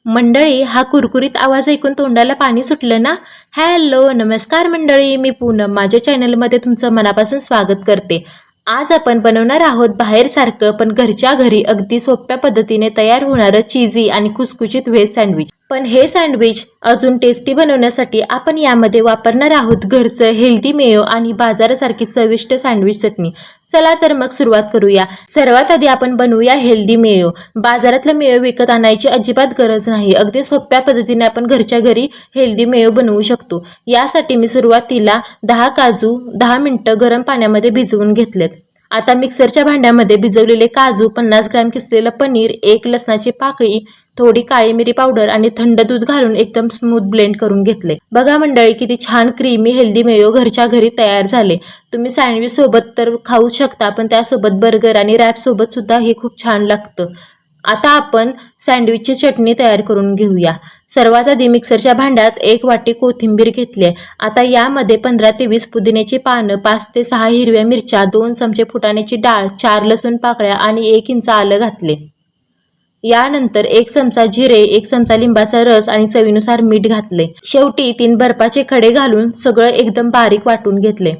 मंडळी, हा कुरकुरीत आवाज ऐकून तोंडाला पाणी सुटलं ना? हॅलो नमस्कार मंडळी, मी पूनम माझ्या चॅनलमध्ये तुमचं मनापासून स्वागत करते। आज आपण बनवणार आहोत बाहेर सारखं पण घरच्या घरी अगदी सोप्या पद्धतीने तयार होणारं चीजी आणि खुसखुशीत व्हेज सँडविच। पण हे सँडविच अजून टेस्टी बनवण्यासाठी आपण यामध्ये वापरणार आहोत घरचं हेल्दी मेयो आणि बाजारासारखी चविष्ट सँडविच चटणी। चला तर मग सुरुवात करूया। सर्वात आधी आपण बनवूया हेल्दी मेयो। बाजारातलं मेयो विकत आणायची अजिबात गरज नाही, अगदी सोप्या पद्धतीने आपण घरच्या घरी हेल्दी मेयो बनवू शकतो। यासाठी मी सुरुवातीला 10 काजू 10 मिनिटं गरम पाण्यामध्ये भिजवून घेतलेत। आता मिक्सरच्या भांड्यामध्ये भिजवलेले काजू, 50 ग्रॅम किसलेलं पनीर, 1 लसणाची पाकळी, थोडी काळी मिरी पावडर आणि थंड दूध घालून एकदम स्मूथ ब्लेंड करून घेतले। बघा मंडळी, किती छान क्रीमी हेल्दी मेयो घरच्या घरी तयार झाले। तुम्ही सँडविच सोबत तर खाऊ शकता, पण त्यासोबत बर्गर आणि रॅप सोबत सुद्धा हे खूप छान लागतं। आता आपण सँडविचची चटणी तयार करून घेऊया। सर्वात आधी मिक्सरच्या भांड्यात 1 वाटी कोथिंबीर घेतली आहे। आता यामध्ये 15 ते 20 पुदिन्याची पानं, 5 ते 6 हिरव्या मिरच्या, 2 चमचे फुटाण्याची डाळ, 4 लसूण पाकळ्या आणि 1 इंच आलं घातले। यानंतर 1 चमचा जिरे, 1 चमचा लिंबाचा रस आणि चवीनुसार मीठ घातले। शेवटी 3 बर्फाचे खडे घालून सगळं एकदम बारीक वाटून घेतले।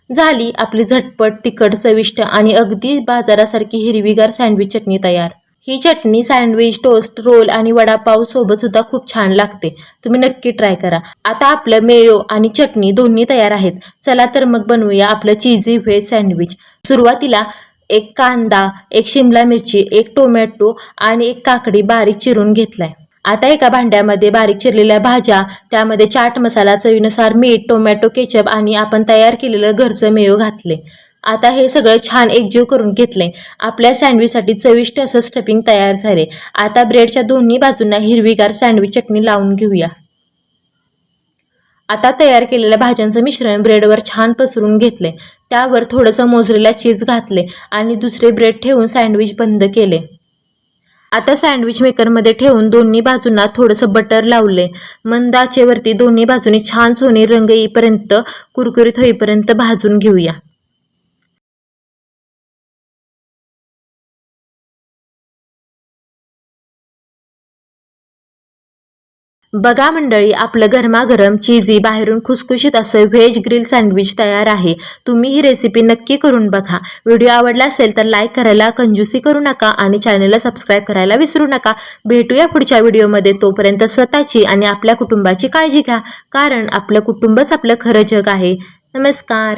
झाली आपली झटपट, तिखट, चविष्ट आणि अगदी बाजारासारखी हिरवीगार सँडविच चटणी तयार। ही चटणी सँडविच, टोस्ट, रोल आणि वडापाव सोबत सुद्धा खूप छान लागते। तुम्ही नक्की ट्राय करा। आता आपलं मेयो आणि चटणी दोन्ही तयार आहेत। चला तर मग बनवूया आपलं चीजी व्हेज सँडविच। सुरुवातीला 1 कांदा, 1 शिमला मिरची, 1 टोमॅटो आणि 1 काकडी बारीक चिरून घेतलाय। आता एका भांड्यामध्ये बारीक चिरलेल्या भाज्या, त्यामध्ये चाट मसाला, चवीनुसार मीठ, टोमॅटो केचप आणि आपण तयार केलेलं घरचं मेयो घातले। आता हे सगळं छान एकजीव करून घेतले। आपल्या सँडविचसाठी चविष्ट असं स्टफिंग तयार झाले। आता ब्रेडच्या दोन्ही बाजूंना हिरवीगार सँडविच चटणी लावून घेऊया। आता तयार केलेल्या भाज्यांचं मिश्रण ब्रेडवर छान पसरून घेतले। त्यावर थोडंसं मोझरेला चीज घातले आणि दुसरे ब्रेड ठेवून सँडविच बंद केले। आता सँडविच मेकरमध्ये ठेवून दोन्ही बाजूंना थोडंसं बटर लावले। मंद आचेवरती दोन्ही बाजूनी छान सोनेरी रंग येईपर्यंत, कुरकुरीत होईपर्यंत भाजून घेऊया। बघा मंडळी, आपलं गरमागरम चीजी, बाहेरून खुसखुशीत असं व्हेज ग्रिल सँडविच तयार आहे। तुम्ही ही रेसिपी नक्की करून बघा। व्हिडिओ आवडला असेल तर लाईक करायला कंजूसी करू नका आणि चॅनलला सबस्क्राईब करायला विसरू नका। भेटूया पुढच्या व्हिडिओमध्ये। तोपर्यंत स्वतःची आणि आपल्या कुटुंबाची काळजी घ्या, कारण आपलं कुटुंबच आपलं खरं जग आहे। नमस्कार।